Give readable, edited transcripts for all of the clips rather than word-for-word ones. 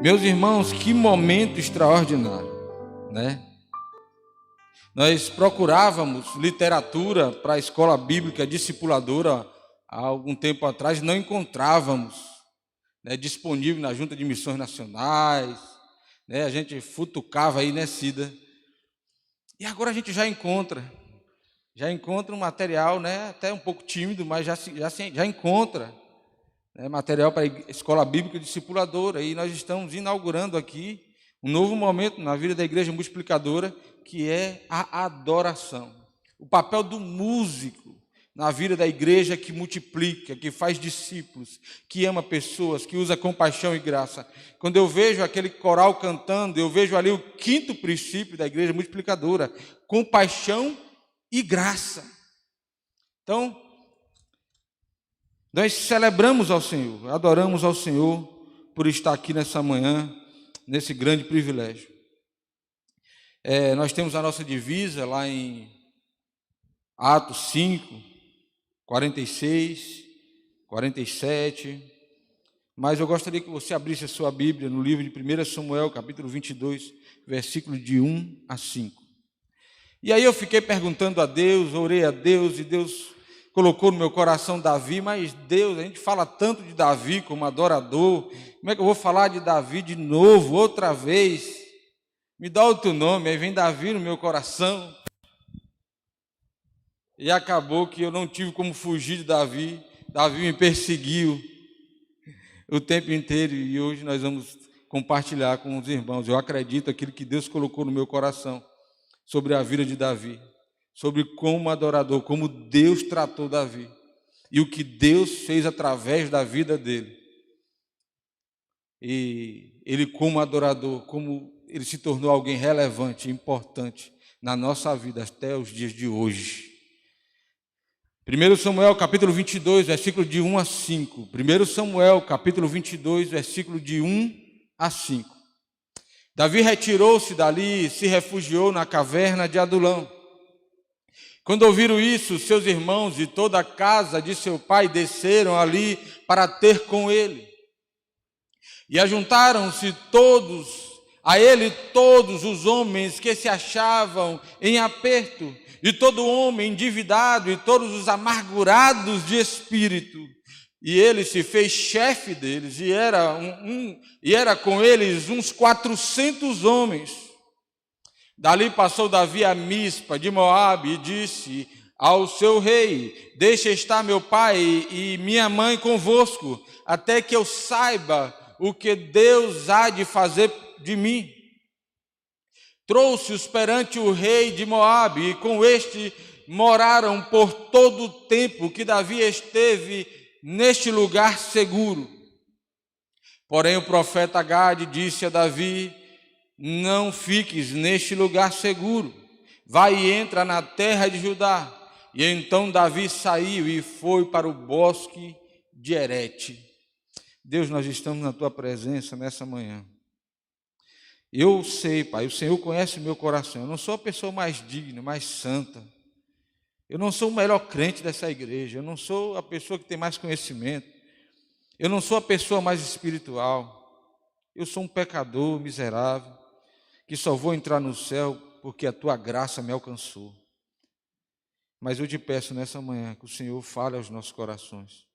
Meus irmãos, que momento extraordinário, né? Nós procurávamos literatura para a escola bíblica discipuladora há algum tempo atrás, não encontrávamos, né, disponível na Junta de Missões Nacionais, né? A gente futucava aí, né, Cida? E agora a gente já encontra um material, né, até um pouco tímido, mas já encontra, né, material para a escola bíblica discipuladora. E nós estamos inaugurando aqui um novo momento na vida da igreja multiplicadora, que é a adoração. O papel do músico na vida da igreja que multiplica, que faz discípulos, que ama pessoas, que usa compaixão e graça. Quando eu vejo aquele coral cantando, eu vejo ali o quinto princípio da igreja multiplicadora: compaixão e graça. Então, nós celebramos ao Senhor, adoramos ao Senhor por estar aqui nessa manhã, nesse grande privilégio. Nós temos a nossa divisa lá em Atos 5, 46, 47, mas eu gostaria que você abrisse a sua Bíblia no livro de 1 Samuel, capítulo 22, versículo de 1 a 5. E aí eu fiquei perguntando a Deus, orei a Deus, e Deus colocou no meu coração Davi. Mas Deus, a gente fala tanto de Davi como adorador, como é que eu vou falar de Davi de novo, outra vez? Me dá outro nome. Aí vem Davi no meu coração, e acabou que eu não tive como fugir de Davi. Davi me perseguiu o tempo inteiro, e hoje nós vamos compartilhar com os irmãos. Eu acredito aquilo que Deus colocou no meu coração sobre a vida de Davi, sobre como adorador, como Deus tratou Davi, e o que Deus fez através da vida dele. E ele, como adorador, como ele se tornou alguém relevante, importante na nossa vida até os dias de hoje. 1 Samuel, capítulo 22, versículo de 1 a 5. 1 Samuel, capítulo 22, versículo de 1 a 5. Davi retirou-se dali e se refugiou na caverna de Adulão. Quando ouviram isso, seus irmãos e toda a casa de seu pai desceram ali para ter com ele. E ajuntaram-se a ele todos os homens que se achavam em aperto, e todo homem endividado, e todos os amargurados de espírito. E ele se fez chefe deles, e era com eles uns 400 homens. Dali passou Davi a Mispa de Moabe e disse ao seu rei: deixa estar meu pai e minha mãe convosco, até que eu saiba o que Deus há de fazer de mim. Trouxe-os perante o rei de Moabe, e com este moraram por todo o tempo que Davi esteve neste lugar seguro. Porém o profeta Gade disse a Davi: não fiques neste lugar seguro, vai e entra na terra de Judá. E então Davi saiu e foi para o bosque de Herete. Deus, nós estamos na tua presença nessa manhã. Eu sei, Pai, o Senhor conhece o meu coração. Eu não sou a pessoa mais digna, mais santa. Eu não sou o melhor crente dessa igreja. Eu não sou a pessoa que tem mais conhecimento. Eu não sou a pessoa mais espiritual. Eu sou um pecador miserável, que só vou entrar no céu porque a tua graça me alcançou. Mas eu te peço nessa manhã que o Senhor fale aos nossos corações,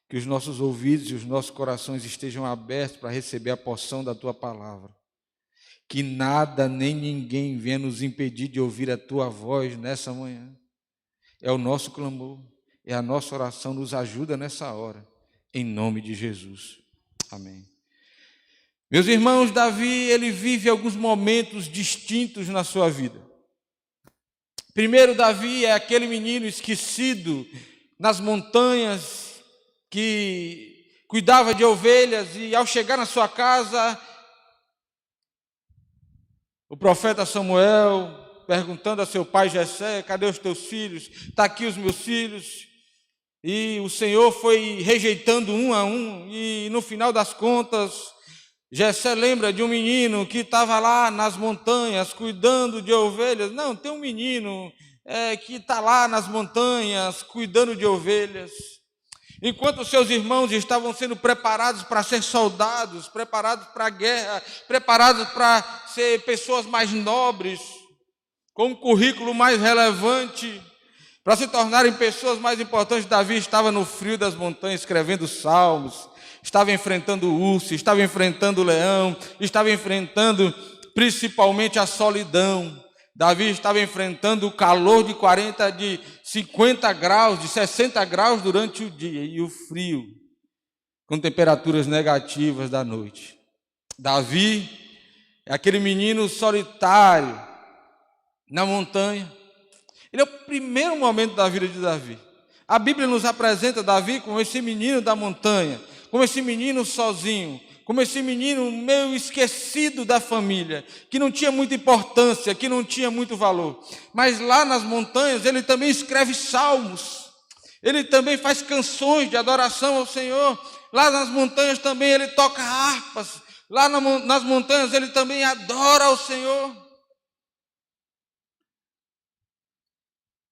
que os nossos ouvidos e os nossos corações estejam abertos para receber a porção da tua palavra, que nada nem ninguém venha nos impedir de ouvir a tua voz nessa manhã. É o nosso clamor, é a nossa oração. Nos ajuda nessa hora, em nome de Jesus, amém. Meus irmãos, Davi, ele vive alguns momentos distintos na sua vida. Primeiro, Davi é aquele menino esquecido nas montanhas, que cuidava de ovelhas, e ao chegar na sua casa, o profeta Samuel perguntando a seu pai Jessé: cadê os teus filhos? Está aqui os meus filhos. E o Senhor foi rejeitando um a um, e no final das contas, Jessé lembra de um menino que estava lá nas montanhas cuidando de ovelhas. Não, tem um menino que está lá nas montanhas cuidando de ovelhas. Enquanto seus irmãos estavam sendo preparados para ser soldados, preparados para a guerra, preparados para ser pessoas mais nobres, com um currículo mais relevante, para se tornarem pessoas mais importantes, Davi estava no frio das montanhas escrevendo salmos, estava enfrentando o urso, estava enfrentando o leão, estava enfrentando principalmente a solidão. Davi estava enfrentando o calor de 50 graus, de 60 graus durante o dia e o frio, com temperaturas negativas da noite. Davi é aquele menino solitário na montanha. Ele é o primeiro momento da vida de Davi. A Bíblia nos apresenta Davi como esse menino da montanha, como esse menino sozinho, como esse menino meio esquecido da família, que não tinha muita importância, que não tinha muito valor. Mas lá nas montanhas ele também escreve salmos, ele também faz canções de adoração ao Senhor. Lá nas montanhas também ele toca harpas, lá nas montanhas ele também adora ao Senhor.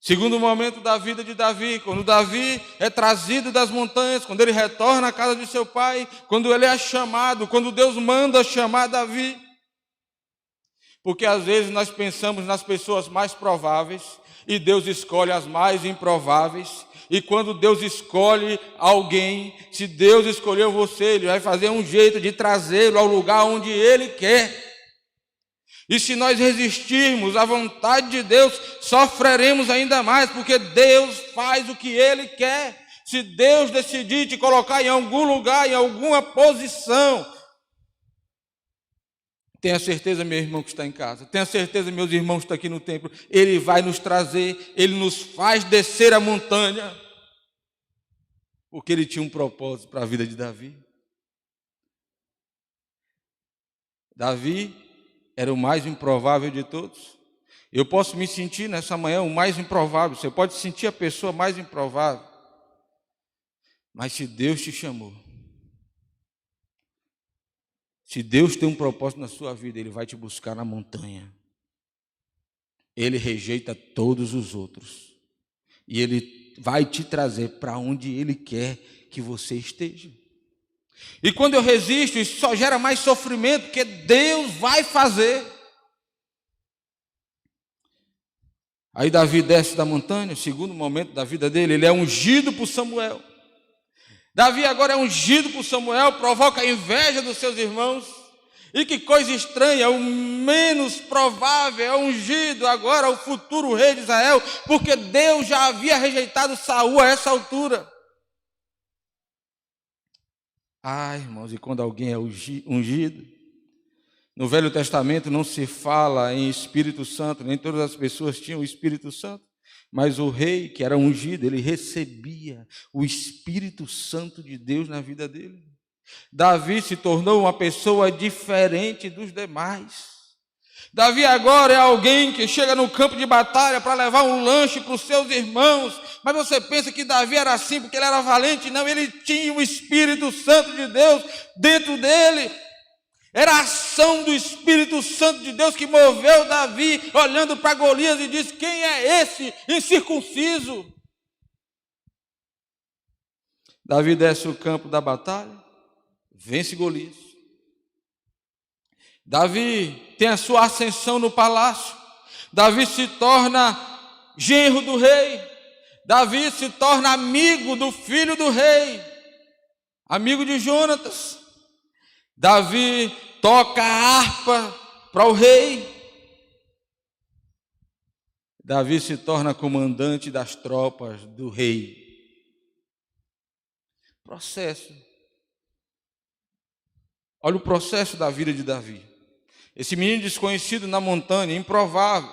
Segundo momento da vida de Davi, quando Davi é trazido das montanhas, quando ele retorna à casa de seu pai, quando ele é chamado, quando Deus manda chamar Davi. Porque às vezes nós pensamos nas pessoas mais prováveis e Deus escolhe as mais improváveis. E quando Deus escolhe alguém, se Deus escolheu você, Ele vai fazer um jeito de trazê-lo ao lugar onde Ele quer. E se nós resistirmos à vontade de Deus, sofreremos ainda mais, porque Deus faz o que Ele quer. Se Deus decidir te colocar em algum lugar, em alguma posição, tenha certeza, meu irmão que está em casa, tenha certeza, meus irmãos que estão aqui no templo, Ele vai nos trazer, Ele nos faz descer a montanha, porque Ele tinha um propósito para a vida de Davi. Davi era o mais improvável de todos. Eu posso me sentir nessa manhã o mais improvável. Você pode sentir a pessoa mais improvável. Mas se Deus te chamou, se Deus tem um propósito na sua vida, Ele vai te buscar na montanha. Ele rejeita todos os outros. E Ele vai te trazer para onde Ele quer que você esteja. E quando eu resisto, isso só gera mais sofrimento, porque Deus vai fazer. Aí Davi desce da montanha, o segundo momento da vida dele, ele é ungido por Samuel. Davi agora é ungido por Samuel, provoca a inveja dos seus irmãos. E que coisa estranha, o menos provável é ungido agora o futuro rei de Israel, porque Deus já havia rejeitado Saul a essa altura. Ah, irmãos, e quando alguém é ungido, no Velho Testamento não se fala em Espírito Santo, nem todas as pessoas tinham o Espírito Santo, mas o rei que era ungido, ele recebia o Espírito Santo de Deus na vida dele. Davi se tornou uma pessoa diferente dos demais. Davi agora é alguém que chega no campo de batalha para levar um lanche para os seus irmãos. Mas você pensa que Davi era assim porque ele era valente? Não, ele tinha o Espírito Santo de Deus dentro dele. Era a ação do Espírito Santo de Deus que moveu Davi, olhando para Golias e disse: quem é esse incircunciso? Davi desce o campo da batalha, vence Golias. Davi tem a sua ascensão no palácio. Davi se torna genro do rei. Davi se torna amigo do filho do rei, amigo de Jonatas. Davi toca a harpa para o rei. Davi se torna comandante das tropas do rei. Processo. Olha o processo da vida de Davi. Esse menino desconhecido na montanha, improvável,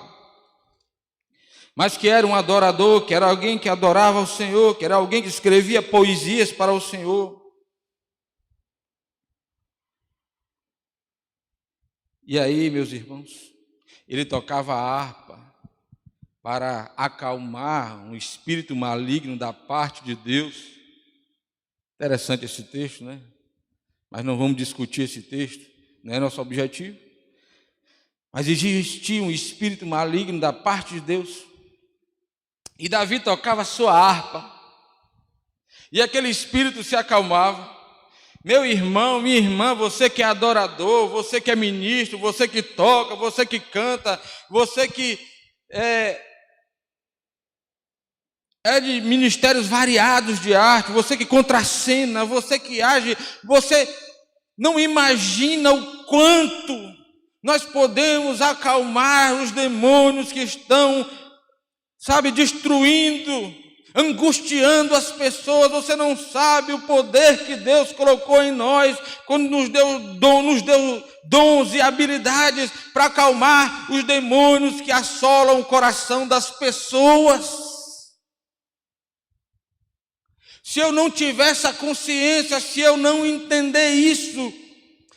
mas que era um adorador, que era alguém que adorava o Senhor, que era alguém que escrevia poesias para o Senhor. E aí, meus irmãos, ele tocava a harpa para acalmar um espírito maligno da parte de Deus. Interessante esse texto, né? Mas não vamos discutir esse texto, não é nosso objetivo. Mas existia um espírito maligno da parte de Deus. E Davi tocava a sua harpa. e aquele espírito se acalmava. Meu irmão, minha irmã, você que é adorador, você que é ministro, você que toca, você que canta, você que é de ministérios variados de arte, você que contracena, você que age, você não imagina o quanto nós podemos acalmar os demônios que estão, destruindo, angustiando as pessoas. Você não sabe o poder que Deus colocou em nós, quando nos deu dons e habilidades para acalmar os demônios que assolam o coração das pessoas. Se eu não tiver essa consciência, se eu não entender isso,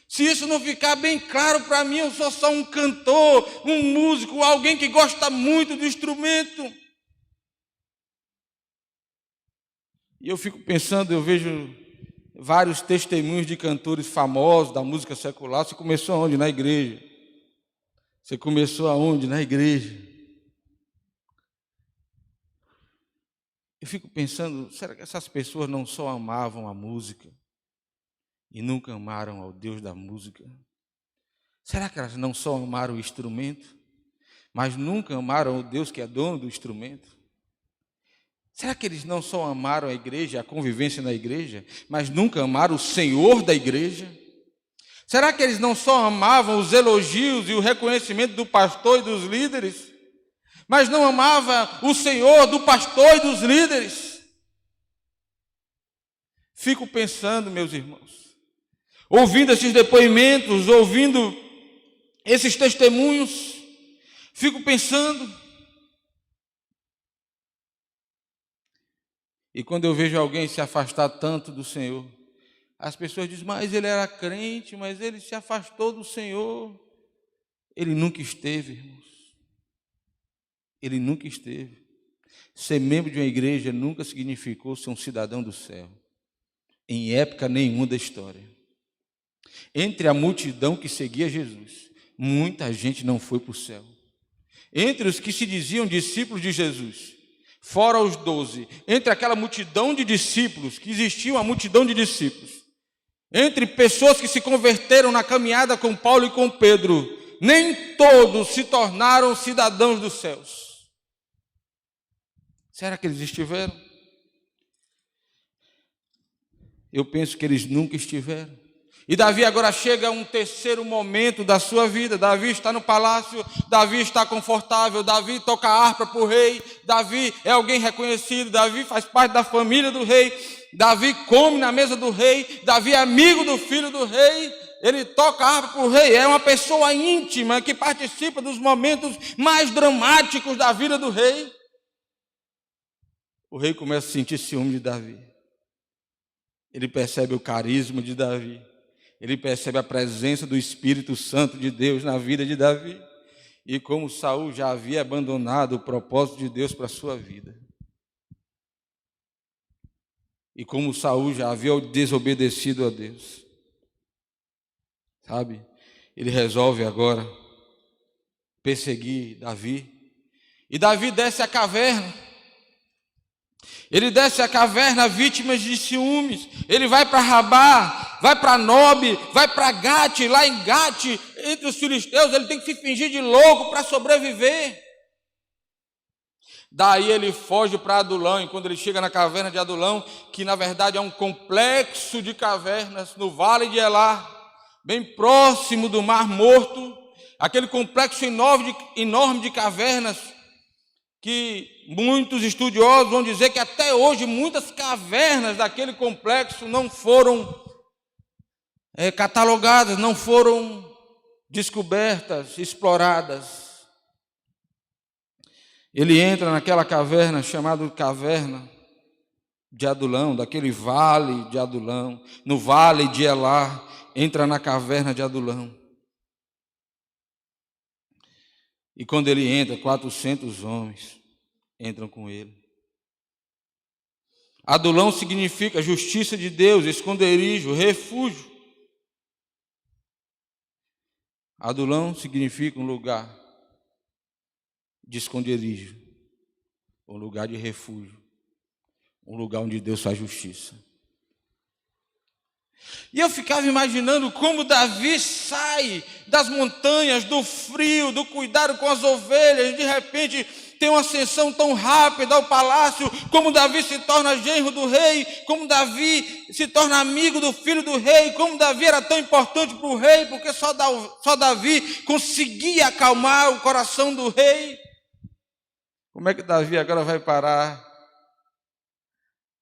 se isso não ficar bem claro para mim, eu sou só um cantor, um músico, alguém que gosta muito do instrumento. E eu fico pensando, eu vejo vários testemunhos de cantores famosos da música secular. Você começou aonde? Na igreja. Você começou aonde? Na igreja. Eu fico pensando, será que essas pessoas não só amavam a música e nunca amaram ao Deus da música? Será que elas não só amaram o instrumento, mas nunca amaram o Deus que é dono do instrumento? Será que eles não só amaram a igreja, a convivência na igreja, mas nunca amaram o Senhor da igreja? Será que eles não só amavam os elogios e o reconhecimento do pastor e dos líderes, mas não amavam o Senhor do pastor e dos líderes? Fico pensando, meus irmãos, ouvindo esses depoimentos, ouvindo esses testemunhos, fico pensando. E quando eu vejo alguém se afastar tanto do Senhor, as pessoas dizem, mas ele era crente, mas ele se afastou do Senhor. Ele nunca esteve, irmãos. Ele nunca esteve. Ser membro de uma igreja nunca significou ser um cidadão do céu, em época nenhuma da história. Entre a multidão que seguia Jesus, muita gente não foi para o céu. Entre os que se diziam discípulos de Jesus, fora os 12, entre aquela multidão de discípulos, que existia uma multidão de discípulos, entre pessoas que se converteram na caminhada com Paulo e com Pedro, nem todos se tornaram cidadãos dos céus. Será que eles estiveram? Eu penso que eles nunca estiveram. E Davi agora chega a um terceiro momento da sua vida. Davi está no palácio, Davi está confortável, Davi toca a harpa para o rei, Davi é alguém reconhecido, Davi faz parte da família do rei, Davi come na mesa do rei, Davi é amigo do filho do rei, ele toca a harpa para o rei, é uma pessoa íntima que participa dos momentos mais dramáticos da vida do rei. O rei começa a sentir ciúme de Davi. Ele percebe o carisma de Davi. Ele percebe a presença do Espírito Santo de Deus na vida de Davi. E como Saul já havia abandonado o propósito de Deus para a sua vida. E como Saul já havia desobedecido a Deus. Ele resolve agora perseguir Davi. E Davi desce a caverna. Ele desce a caverna vítima de ciúmes. Ele vai para Rabá, vai para Nobe, vai para Gate. Lá em Gate, entre os filisteus, ele tem que se fingir de louco para sobreviver. Daí ele foge para Adulão. E quando ele chega na caverna de Adulão, que na verdade é um complexo de cavernas no vale de Elá, bem próximo do Mar Morto, aquele complexo enorme de cavernas, que muitos estudiosos vão dizer que até hoje muitas cavernas daquele complexo não foram catalogadas, não foram descobertas, exploradas. Ele entra naquela caverna chamada Caverna de Adulão, daquele vale de Adulão, no vale de Elá, entra na caverna de Adulão. E quando ele entra, 400 homens entram com ele. Adulão significa justiça de Deus, esconderijo, refúgio. Adulão significa um lugar de esconderijo, um lugar de refúgio, um lugar onde Deus faz justiça. E eu ficava imaginando como Davi sai das montanhas, do frio, do cuidado com as ovelhas, de repente tem uma ascensão tão rápida ao palácio, como Davi se torna genro do rei, como Davi se torna amigo do filho do rei, como Davi era tão importante para o rei, porque só Davi conseguia acalmar o coração do rei. Como é que Davi agora vai parar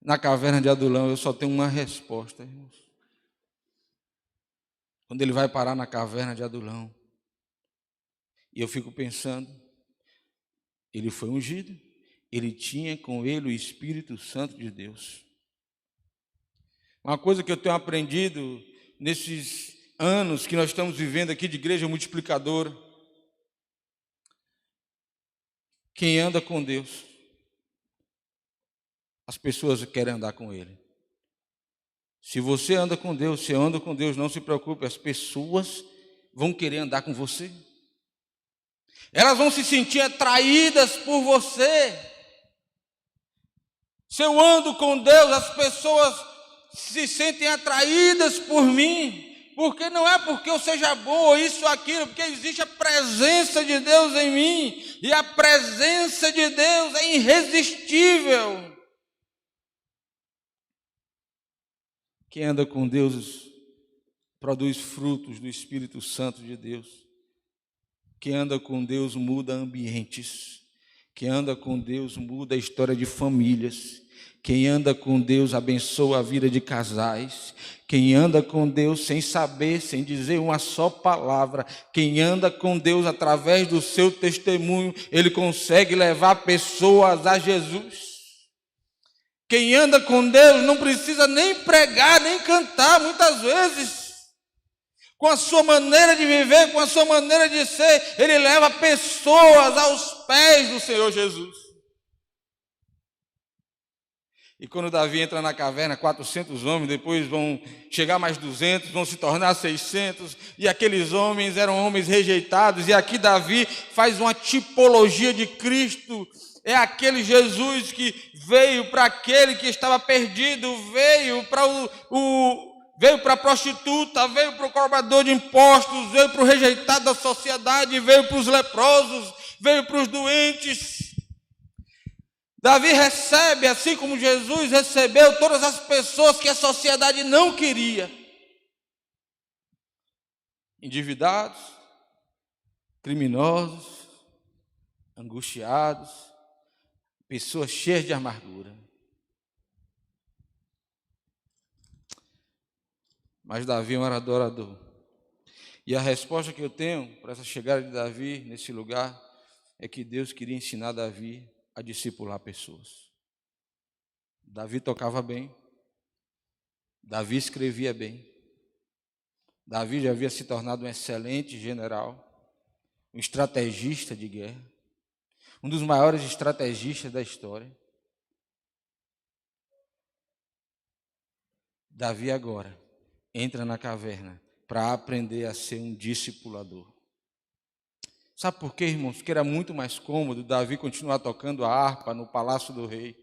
na caverna de Adulão? Eu só tenho uma resposta, irmãos. Quando ele vai parar na caverna de Adulão, e eu fico pensando, ele foi ungido, ele tinha com ele o Espírito Santo de Deus. Uma coisa que eu tenho aprendido nesses anos que nós estamos vivendo aqui de igreja multiplicadora, quem anda com Deus, as pessoas querem andar com Ele. Se você anda com Deus, se anda com Deus, não se preocupe, as pessoas vão querer andar com você. Elas vão se sentir atraídas por você. Se eu ando com Deus, as pessoas se sentem atraídas por mim. Porque não é porque eu seja boa, isso ou aquilo, porque existe a presença de Deus em mim. E a presença de Deus é irresistível. Quem anda com Deus produz frutos do Espírito Santo de Deus. Quem anda com Deus muda ambientes. Quem anda com Deus muda a história de famílias. Quem anda com Deus abençoa a vida de casais. Quem anda com Deus sem saber, sem dizer uma só palavra. Quem anda com Deus através do seu testemunho, ele consegue levar pessoas a Jesus. Quem anda com Deus não precisa nem pregar, nem cantar, muitas vezes. Com a sua maneira de viver, com a sua maneira de ser, ele leva pessoas aos pés do Senhor Jesus. E quando Davi entra na caverna, 400 homens, depois vão chegar mais 200, vão se tornar 600, e aqueles homens eram homens rejeitados, e aqui Davi faz uma tipologia de Cristo. É aquele Jesus que veio para aquele que estava perdido, veio para veio para a prostituta, veio para o cobrador de impostos, veio para o rejeitado da sociedade, veio para os leprosos, veio para os doentes. Davi recebe, assim como Jesus recebeu, todas as pessoas que a sociedade não queria. Endividados, criminosos, angustiados, pessoas cheias de amargura. Mas Davi é um adorador. E a resposta que eu tenho para essa chegada de Davi nesse lugar é que Deus queria ensinar Davi a discipular pessoas. Davi tocava bem. Davi escrevia bem. Davi já havia se tornado um excelente general, um estrategista de guerra, um dos maiores estrategistas da história. Davi agora entra na caverna para aprender a ser um discipulador. Sabe por quê, irmãos? Porque era muito mais cômodo Davi continuar tocando a harpa no palácio do rei.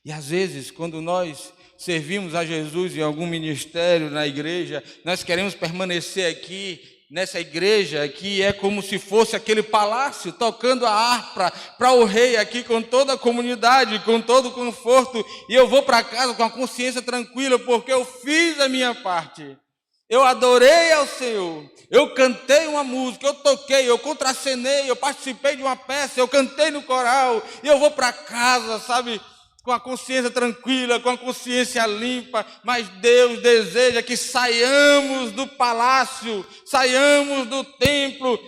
E às vezes, quando nós servimos a Jesus em algum ministério na igreja, nós queremos permanecer aqui, nessa igreja, que é como se fosse aquele palácio, tocando a harpa para o rei aqui com toda a comunidade, com todo o conforto, e eu vou para casa com a consciência tranquila, porque eu fiz a minha parte. Eu adorei ao Senhor, eu cantei uma música, eu toquei, eu contracenei, eu participei de uma peça, eu cantei no coral, e eu vou para casa, sabe, com a consciência tranquila, com a consciência limpa, mas Deus deseja que saiamos do palácio, saiamos do templo,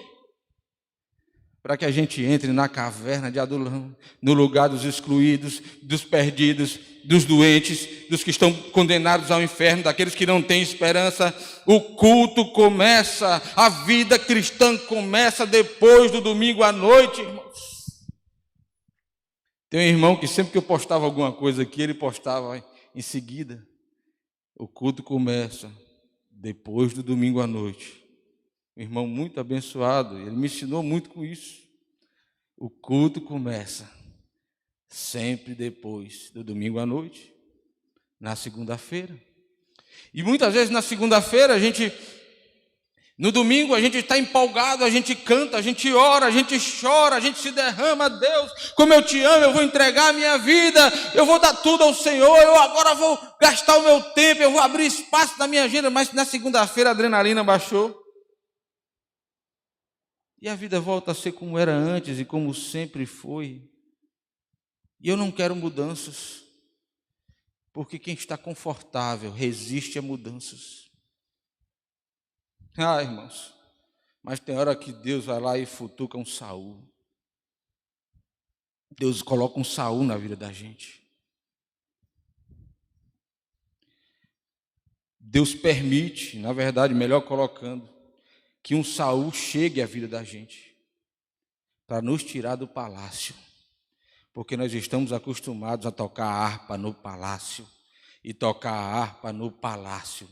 para que a gente entre na caverna de Adulão, no lugar dos excluídos, dos perdidos, dos doentes, dos que estão condenados ao inferno, daqueles que não têm esperança. O culto começa, a vida cristã começa depois do domingo à noite, irmãos. Tem um irmão que sempre que eu postava alguma coisa aqui, ele postava em seguida. O culto começa depois do domingo à noite. Um irmão muito abençoado, ele me ensinou muito com isso. O culto começa sempre depois do domingo à noite, na segunda-feira. E muitas vezes na segunda-feira no domingo a gente está empolgado, a gente canta, a gente ora, a gente chora, a gente se derrama. Deus, como eu te amo, eu vou entregar a minha vida, eu vou dar tudo ao Senhor, eu agora vou gastar o meu tempo, eu vou abrir espaço na minha agenda. Mas na segunda-feira a adrenalina baixou e a vida volta a ser como era antes e como sempre foi. E eu não quero mudanças, porque quem está confortável resiste a mudanças. Irmãos, mas tem hora que Deus vai lá e futuca um Saul. Deus coloca um Saul na vida da gente. Deus permite, na verdade, melhor colocando, que um Saul chegue à vida da gente, para nos tirar do palácio, porque nós estamos acostumados a tocar a harpa no palácio, e tocar a harpa no palácio,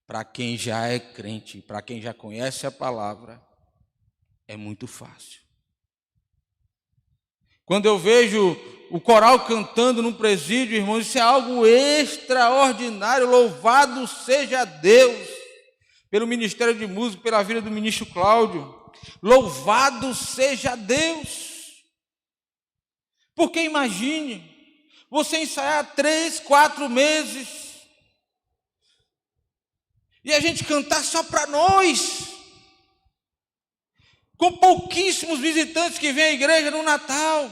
para quem já é crente, para quem já conhece a palavra, é muito fácil. Quando eu vejo o coral cantando num presídio, irmãos, isso é algo extraordinário. Louvado seja Deus pelo ministério de música, pela vida do ministro Cláudio. Louvado seja Deus. Porque imagine, você ensaiar 3, 4 meses, e a gente cantar só para nós, com pouquíssimos visitantes que vêm à igreja no Natal,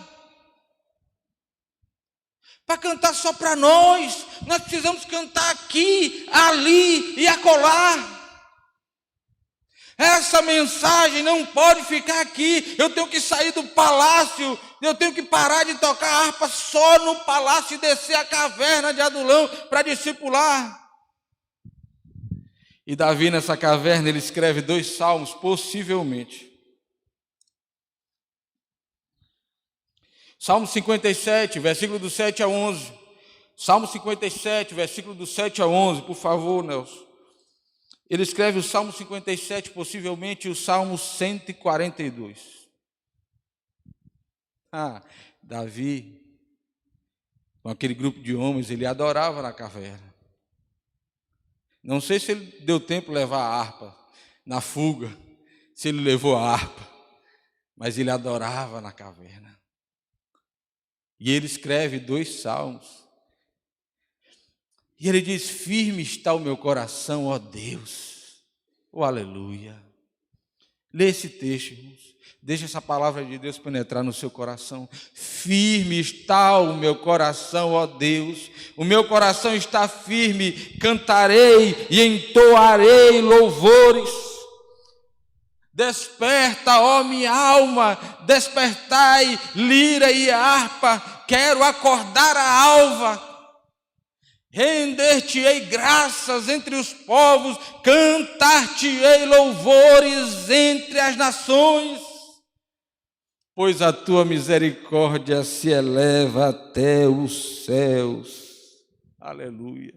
para cantar só para nós. Nós precisamos cantar aqui, ali e acolá. Essa mensagem não pode ficar aqui. Eu tenho que sair do palácio, eu tenho que parar de tocar harpa só no palácio e descer a caverna de Adulão para discipular. E Davi, nessa caverna, ele escreve 2 salmos, possivelmente. Salmo 57, versículo do 7 a 11. Salmo 57, versículo do 7 a 11, por favor, Nelson. Ele escreve o Salmo 57, possivelmente o Salmo 142. Davi, com aquele grupo de homens, ele adorava na caverna. Não sei se ele deu tempo de levar a harpa na fuga, se ele levou a harpa, mas ele adorava na caverna. E ele escreve 2 salmos. E ele diz: firme está o meu coração, ó Deus. Oh, aleluia. Lê esse texto, irmãos. Deixa essa palavra de Deus penetrar no seu coração. Firme está o meu coração, ó Deus. O meu coração está firme. Cantarei e entoarei louvores. Desperta, ó minha alma. Despertai, lira e harpa. Quero acordar a alva. Render-te-ei graças entre os povos. Cantar-te-ei louvores entre as nações. Pois a tua misericórdia se eleva até os céus. Aleluia.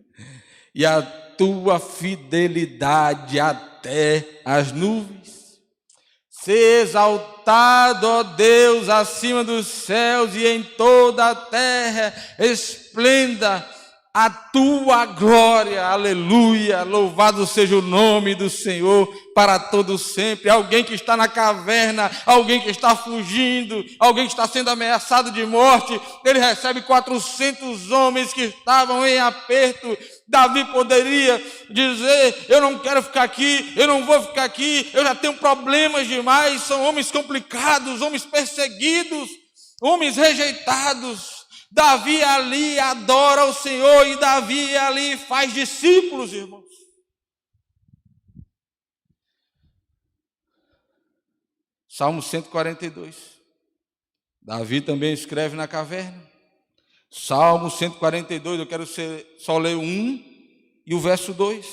E a tua fidelidade até as nuvens. Sê exaltado, ó Deus, acima dos céus e em toda a terra esplenda a tua glória, aleluia, louvado seja o nome do Senhor para todo sempre. Alguém que está na caverna, alguém que está fugindo, alguém que está sendo ameaçado de morte, ele recebe 400 homens que estavam em aperto. Davi poderia dizer: eu não quero ficar aqui, eu não vou ficar aqui, eu já tenho problemas demais. São homens complicados, homens perseguidos, homens rejeitados. Davi ali adora o Senhor e Davi ali faz discípulos, irmãos. Salmo 142. Davi também escreve na caverna. Salmo 142, eu quero só ler o 1 e o verso 2.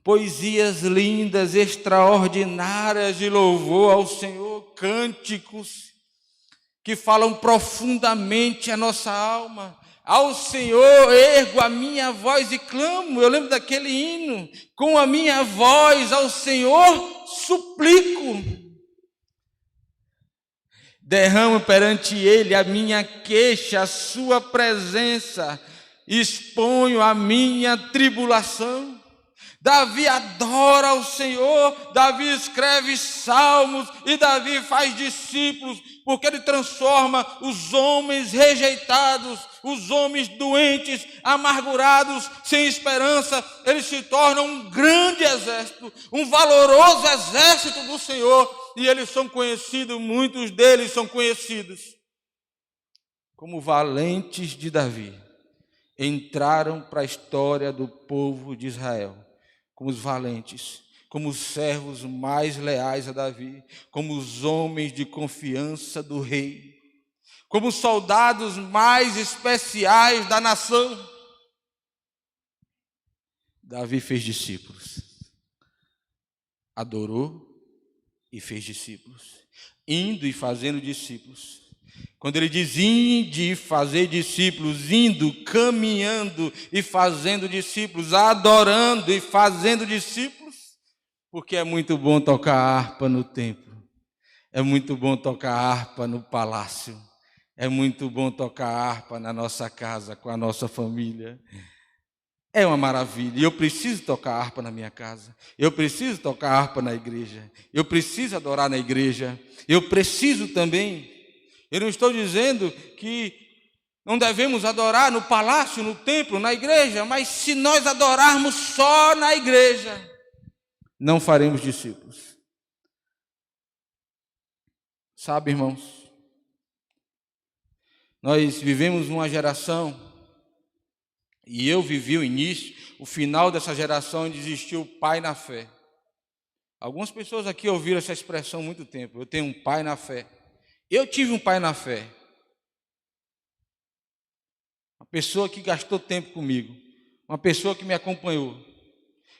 Poesias lindas, extraordinárias de louvor ao Senhor, cânticos que falam profundamente a nossa alma. Ao Senhor ergo a minha voz e clamo. Eu lembro daquele hino: com a minha voz ao Senhor suplico. Derramo perante ele a minha queixa, a sua presença, exponho a minha tribulação. Davi adora ao Senhor, Davi escreve salmos e Davi faz discípulos, porque ele transforma os homens rejeitados, os homens doentes, amargurados, sem esperança. Eles se tornam um grande exército, um valoroso exército do Senhor, e eles são conhecidos, muitos deles são conhecidos como valentes de Davi. Entraram para a história do povo de Israel como os valentes, como os servos mais leais a Davi, como os homens de confiança do rei, como os soldados mais especiais da nação. Davi fez discípulos, adorou e fez discípulos, indo e fazendo discípulos. Quando ele diz inde fazer discípulos, indo, caminhando e fazendo discípulos, adorando e fazendo discípulos, porque é muito bom tocar harpa no templo, é muito bom tocar harpa no palácio, é muito bom tocar harpa na nossa casa, com a nossa família. É uma maravilha, e eu preciso tocar harpa na minha casa, eu preciso tocar harpa na igreja, eu preciso adorar na igreja, eu preciso também. Eu não estou dizendo que não devemos adorar no palácio, no templo, na igreja, mas se nós adorarmos só na igreja, não faremos discípulos. Sabe, irmãos, nós vivemos uma geração, e eu vivi o início, o final dessa geração onde existiu o pai na fé. Algumas pessoas aqui ouviram essa expressão há muito tempo, eu tenho um pai na fé. Eu tive um pai na fé, uma pessoa que gastou tempo comigo, uma pessoa que me acompanhou,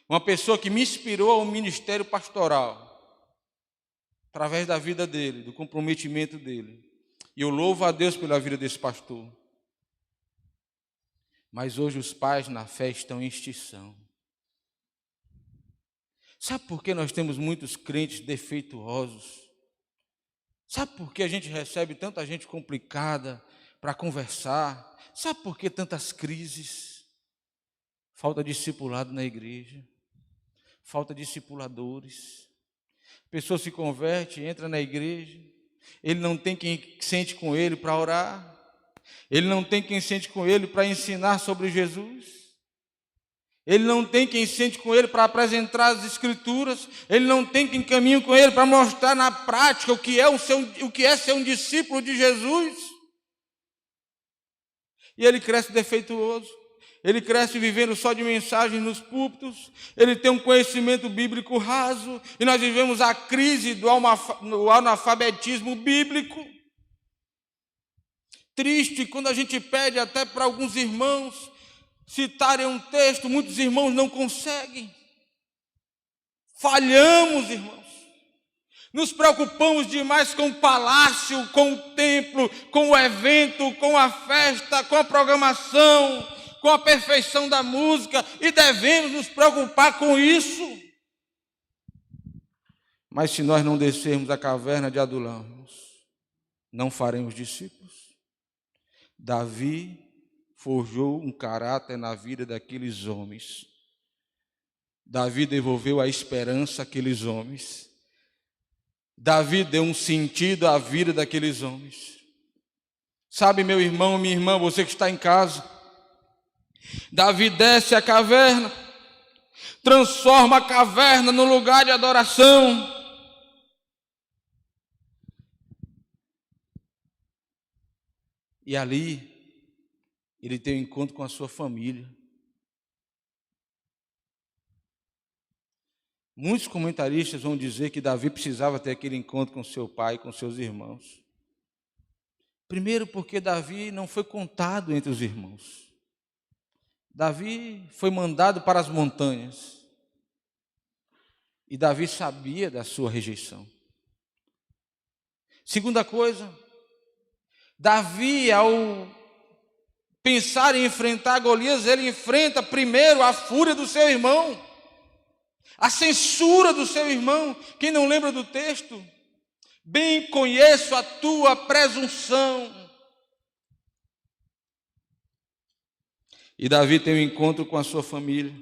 uma pessoa que me inspirou ao ministério pastoral, através da vida dele, do comprometimento dele. E eu louvo a Deus pela vida desse pastor. Mas hoje os pais na fé estão em extinção. Sabe por que nós temos muitos crentes defeituosos? Sabe por que a gente recebe tanta gente complicada para conversar? Sabe por que tantas crises? Falta discipulado na igreja, falta discipuladores. A pessoa se converte, entra na igreja, ele não tem quem sente com ele para orar, ele não tem quem sente com ele para ensinar sobre Jesus. Ele não tem quem sente com ele para apresentar as Escrituras. Ele não tem quem caminhe com ele para mostrar na prática o que é ser um discípulo de Jesus. E ele cresce defeituoso. Ele cresce vivendo só de mensagens nos púlpitos. Ele tem um conhecimento bíblico raso. E nós vivemos a crise do analfabetismo bíblico. Triste quando a gente pede até para alguns irmãos citarem um texto, muitos irmãos não conseguem. Falhamos, irmãos. Nos preocupamos demais com o palácio, com o templo, com o evento, com a festa, com a programação, com a perfeição da música, e devemos nos preocupar com isso. Mas se nós não descermos a caverna de Adulão, não faremos discípulos. Davi forjou um caráter na vida daqueles homens. Davi devolveu a esperança àqueles homens. Davi deu um sentido à vida daqueles homens. Sabe, meu irmão, minha irmã, você que está em casa, Davi desce a caverna, transforma a caverna no lugar de adoração. E ali ele tem um encontro com a sua família. Muitos comentaristas vão dizer que Davi precisava ter aquele encontro com seu pai, com seus irmãos. Primeiro porque Davi não foi contado entre os irmãos. Davi foi mandado para as montanhas. E Davi sabia da sua rejeição. Segunda coisa, Davi, ao pensar em enfrentar Golias, ele enfrenta primeiro a fúria do seu irmão, a censura do seu irmão. Quem não lembra do texto? Bem conheço a tua presunção. E Davi tem um encontro com a sua família.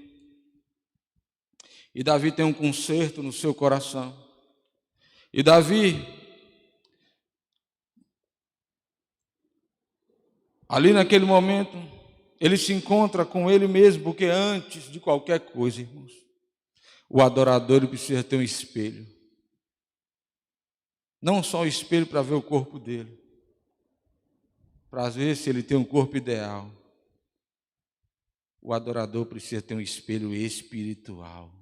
E Davi tem um conserto no seu coração. E Davi, ali naquele momento, ele se encontra com ele mesmo, porque antes de qualquer coisa, irmãos, o adorador ele precisa ter um espelho. Não só o espelho para ver o corpo dele, para ver se ele tem um corpo ideal. O adorador precisa ter um espelho espiritual.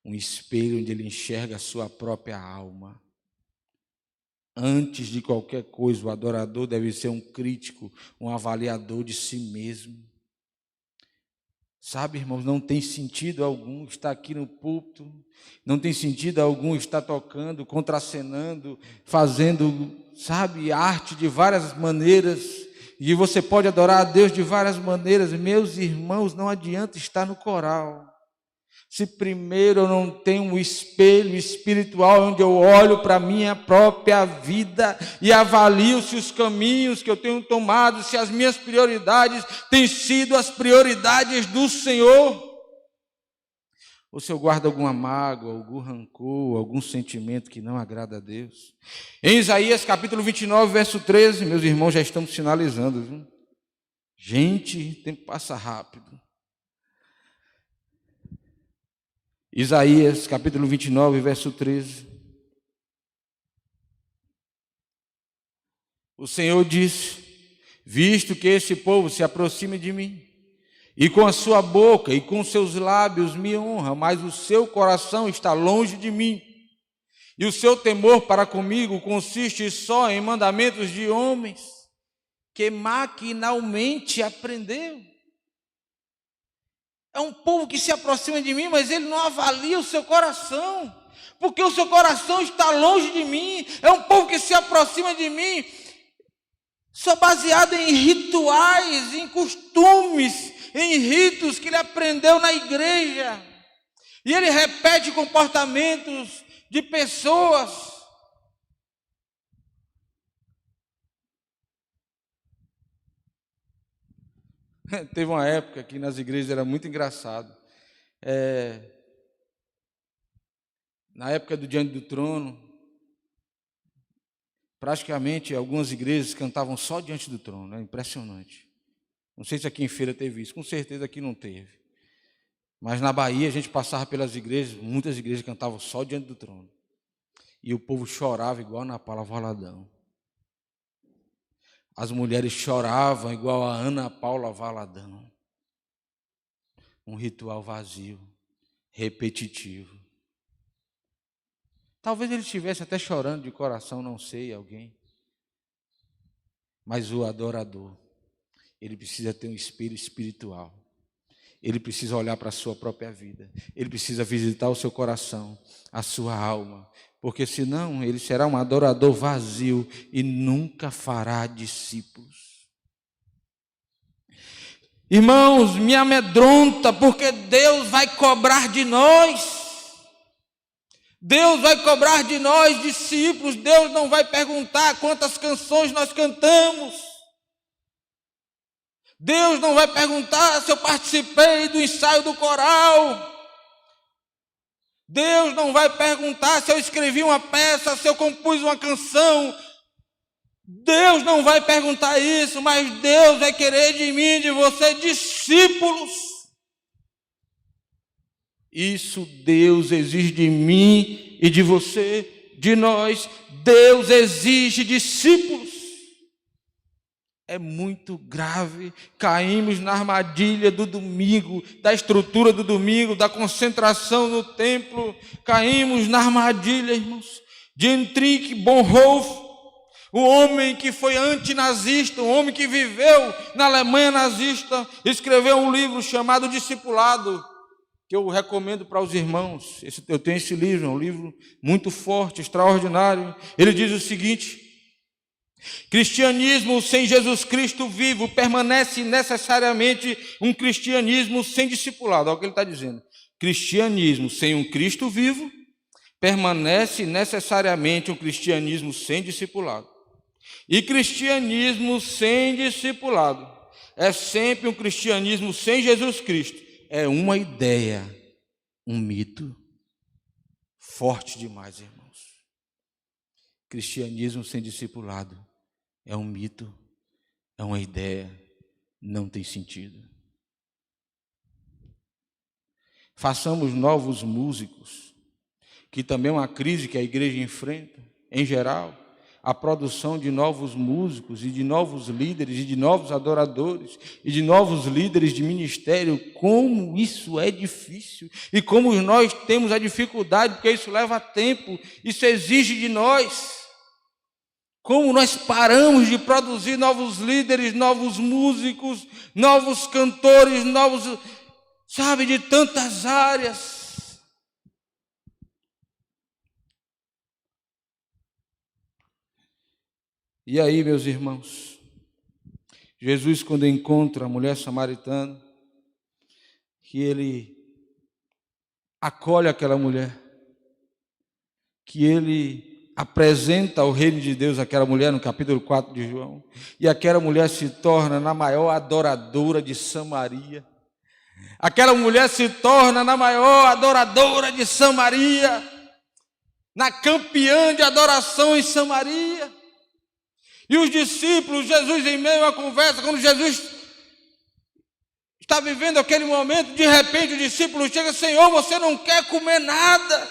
Um espelho onde ele enxerga a sua própria alma. Antes de qualquer coisa, o adorador deve ser um crítico, um avaliador de si mesmo. Sabe, irmãos, não tem sentido algum estar aqui no púlpito, não tem sentido algum estar tocando, contracenando, fazendo, sabe, arte de várias maneiras, e você pode adorar a Deus de várias maneiras. Meus irmãos, não adianta estar no coral se primeiro eu não tenho um espelho espiritual onde eu olho para a minha própria vida e avalio se os caminhos que eu tenho tomado, se as minhas prioridades têm sido as prioridades do Senhor. Ou se eu guardo alguma mágoa, algum rancor, algum sentimento que não agrada a Deus. Em Isaías capítulo 29, verso 13, meus irmãos já estamos finalizando, viu? Gente, o tempo passa rápido. Isaías, capítulo 29, verso 13. O Senhor disse: visto que esse povo se aproxima de mim, e com a sua boca e com seus lábios me honra, mas o seu coração está longe de mim, e o seu temor para comigo consiste só em mandamentos de homens, que maquinalmente aprendeu. É um povo que se aproxima de mim, mas ele não avalia o seu coração, porque o seu coração está longe de mim. É um povo que se aproxima de mim só baseado em rituais, em costumes, em ritos que ele aprendeu na igreja. E ele repete comportamentos de pessoas. Teve uma época que nas igrejas era muito engraçado. Na época do Diante do Trono, praticamente algumas igrejas cantavam só diante do trono. É impressionante. Não sei se aqui em Feira teve isso, com certeza aqui não teve. Mas na Bahia a gente passava pelas igrejas, muitas igrejas cantavam só diante do trono. E o povo chorava igual na Paula Valadão. As mulheres choravam igual a Ana Paula Valadão. Um ritual vazio, repetitivo. Talvez ele estivesse até chorando de coração, não sei, alguém. Mas o adorador, ele precisa ter um espelho espiritual. Ele precisa olhar para a sua própria vida. Ele precisa visitar o seu coração, a sua alma. Porque senão ele será um adorador vazio e nunca fará discípulos. Irmãos, me amedronta porque Deus vai cobrar de nós. Deus vai cobrar de nós, discípulos. Deus não vai perguntar quantas canções nós cantamos. Deus não vai perguntar se eu participei do ensaio do coral. Deus não vai perguntar se eu escrevi uma peça, se eu compus uma canção. Deus não vai perguntar isso, mas Deus vai querer de mim, de você, discípulos. Isso Deus exige de mim e de você, de nós. Deus exige discípulos. É muito grave. Caímos na armadilha do domingo, da estrutura do domingo, da concentração no templo. Caímos na armadilha, irmãos. Dietrich Bonhoeffer, um homem que foi antinazista, um homem que viveu na Alemanha nazista, escreveu um livro chamado Discipulado, que eu recomendo para os irmãos. Eu tenho esse livro, é um livro muito forte, extraordinário. Ele diz o seguinte: cristianismo sem Jesus Cristo vivo permanece necessariamente um cristianismo sem discipulado. Olha o que ele está dizendo. Cristianismo sem um Cristo vivo permanece necessariamente um cristianismo sem discipulado. E cristianismo sem discipulado é sempre um cristianismo sem Jesus Cristo. É uma ideia, um mito forte demais, irmãos. Cristianismo sem discipulado é um mito, é uma ideia, não tem sentido. Façamos novos músicos, que também é uma crise que a igreja enfrenta, em geral, a produção de novos músicos e de novos líderes e de novos adoradores e de novos líderes de ministério. Como isso é difícil e como nós temos a dificuldade, porque isso leva tempo, isso exige de nós. Como nós paramos de produzir novos líderes, novos músicos, novos cantores, novos, sabe, de tantas áreas. E aí, meus irmãos, Jesus, quando encontra a mulher samaritana, que ele acolhe aquela mulher, que ele apresenta ao reino de Deus aquela mulher no capítulo 4 de João, e aquela mulher se torna na maior adoradora de Samaria. Aquela mulher se torna na maior adoradora de Samaria, na campeã de adoração em Samaria. E os discípulos, Jesus em meio à conversa, quando Jesus está vivendo aquele momento, de repente o discípulo chega: Senhor, você não quer comer nada?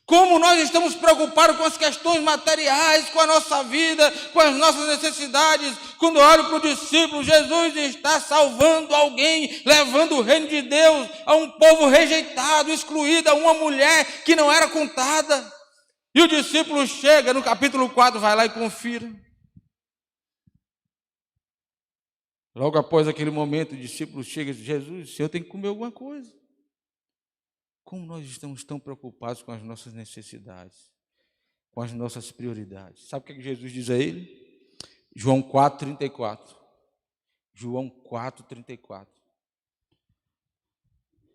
Como nós estamos preocupados com as questões materiais, com a nossa vida, com as nossas necessidades. Quando olho para o discípulo, Jesus está salvando alguém, levando o reino de Deus a um povo rejeitado, excluído, a uma mulher que não era contada. E o discípulo chega no capítulo 4, vai lá e confira. Logo após aquele momento, o discípulo chega e diz: Jesus, o Senhor tem que comer alguma coisa. Como nós estamos tão preocupados com as nossas necessidades, com as nossas prioridades. Sabe o que Jesus diz a ele? João 4,34. João 4,34.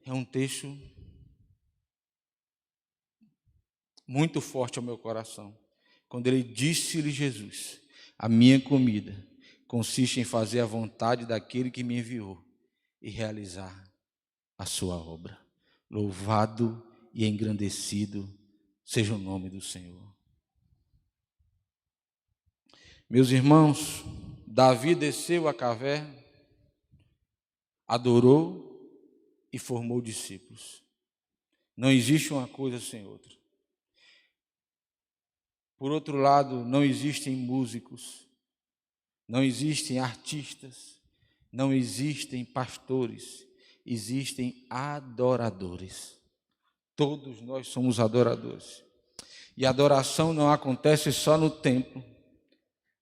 É um texto muito forte ao meu coração. Quando ele disse-lhe Jesus: a minha comida consiste em fazer a vontade daquele que me enviou e realizar a sua obra. Louvado e engrandecido seja o nome do Senhor. Meus irmãos, Davi desceu à caverna, adorou e formou discípulos. Não existe uma coisa sem outra. Por outro lado, não existem músicos, não existem artistas, não existem pastores, existem adoradores. Todos nós somos adoradores. E a adoração não acontece só no templo,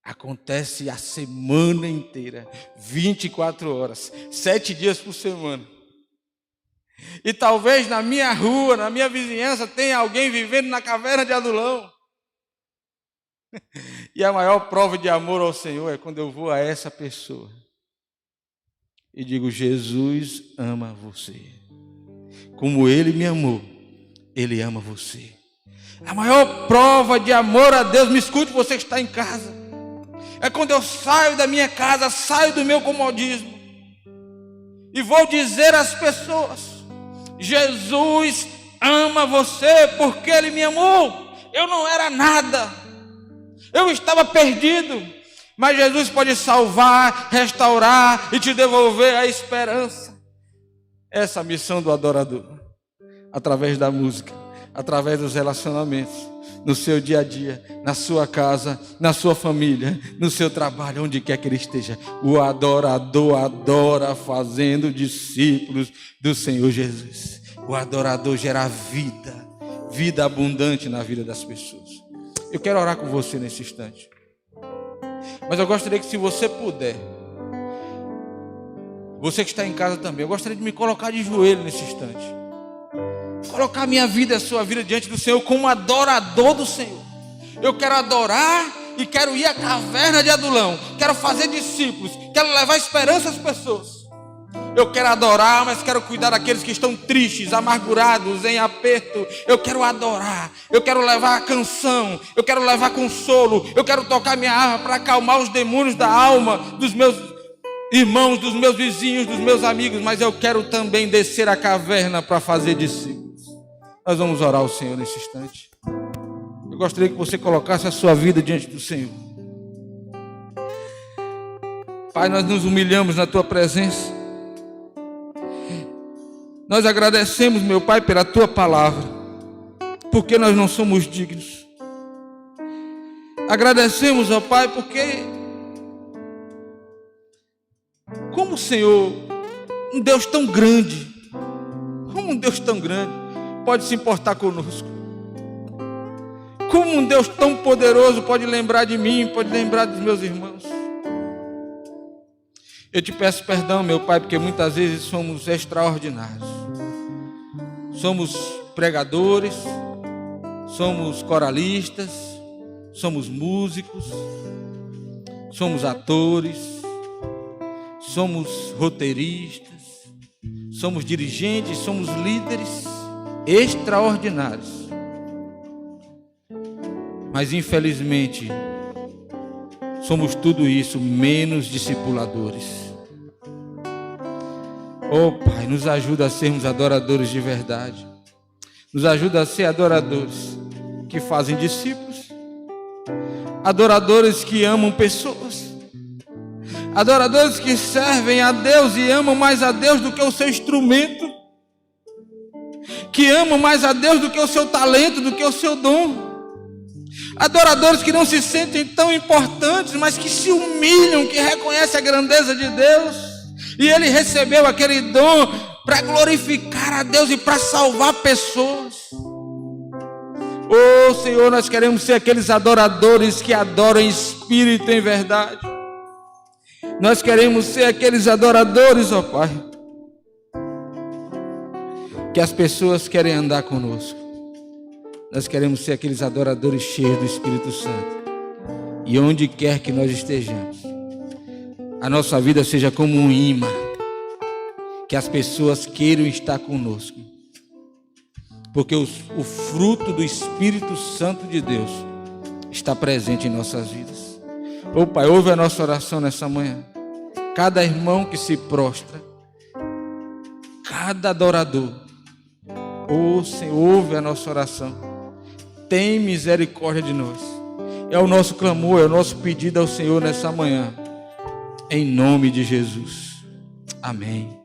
acontece a semana inteira, 24 horas, 7 dias por semana. E talvez na minha rua, na minha vizinhança, tenha alguém vivendo na caverna de Adulão. E a maior prova de amor ao Senhor é quando eu vou a essa pessoa e digo: Jesus ama você. Como Ele me amou, Ele ama você. A maior prova de amor a Deus, me escute você que está em casa, é quando eu saio da minha casa, saio do meu comodismo e vou dizer às pessoas: Jesus ama você porque Ele me amou. Eu não era nada, eu estava perdido, mas Jesus pode salvar, restaurar e te devolver a esperança. Essa é a missão do adorador, através da música, através dos relacionamentos, no seu dia a dia, na sua casa, na sua família, no seu trabalho, onde quer que ele esteja. O adorador adora fazendo discípulos do Senhor Jesus. O adorador gera vida, vida abundante na vida das pessoas. Eu quero orar com você nesse instante. Mas eu gostaria que, se você puder, você que está em casa também, eu gostaria de me colocar de joelho nesse instante. Colocar a minha vida e a sua vida diante do Senhor como adorador do Senhor. Eu quero adorar e quero ir à caverna de Adulão. Quero fazer discípulos, quero levar esperança às pessoas. Eu quero adorar, mas quero cuidar daqueles que estão tristes, amargurados, em aperto. Eu quero adorar, eu quero levar a canção, eu quero levar consolo, eu quero tocar minha harpa para acalmar os demônios da alma dos meus irmãos, dos meus vizinhos, dos meus amigos, mas eu quero também descer a caverna para fazer discípulos. Nós vamos orar ao Senhor nesse instante. Eu gostaria que você colocasse a sua vida diante do Senhor. Pai, nós nos humilhamos na Tua presença. Nós agradecemos, meu Pai, pela Tua palavra, porque nós não somos dignos. Agradecemos, ó Pai, porque como o Senhor, um Deus tão grande, como um Deus tão grande, pode se importar conosco. Como um Deus tão poderoso pode lembrar de mim, pode lembrar dos meus irmãos. Eu te peço perdão, meu Pai, porque muitas vezes somos extraordinários. Somos pregadores, somos coralistas, somos músicos, somos atores, somos roteiristas, somos dirigentes, somos líderes extraordinários. Mas infelizmente, somos tudo isso menos discipuladores. Oh Pai, nos ajuda a sermos adoradores de verdade. Nos ajuda a ser adoradores que fazem discípulos, adoradores que amam pessoas, adoradores que servem a Deus e amam mais a Deus do que o seu instrumento, que amam mais a Deus do que o seu talento, do que o seu dom. Adoradores que não se sentem tão importantes, mas que se humilham, que reconhecem a grandeza de Deus. E ele recebeu aquele dom para glorificar a Deus e para salvar pessoas. Oh Senhor, nós queremos ser aqueles adoradores que adoram em espírito e em verdade. Nós queremos ser aqueles adoradores, ó Pai, que as pessoas querem andar conosco. Nós queremos ser aqueles adoradores cheios do Espírito Santo. E onde quer que nós estejamos, a nossa vida seja como um imã, que as pessoas queiram estar conosco. Porque o fruto do Espírito Santo de Deus está presente em nossas vidas. Oh Pai, ouve a nossa oração nessa manhã. Cada irmão que se prostra, cada adorador, oh Senhor, ouve a nossa oração. Tem misericórdia de nós. É o nosso clamor, é o nosso pedido ao Senhor nessa manhã. Em nome de Jesus. Amém.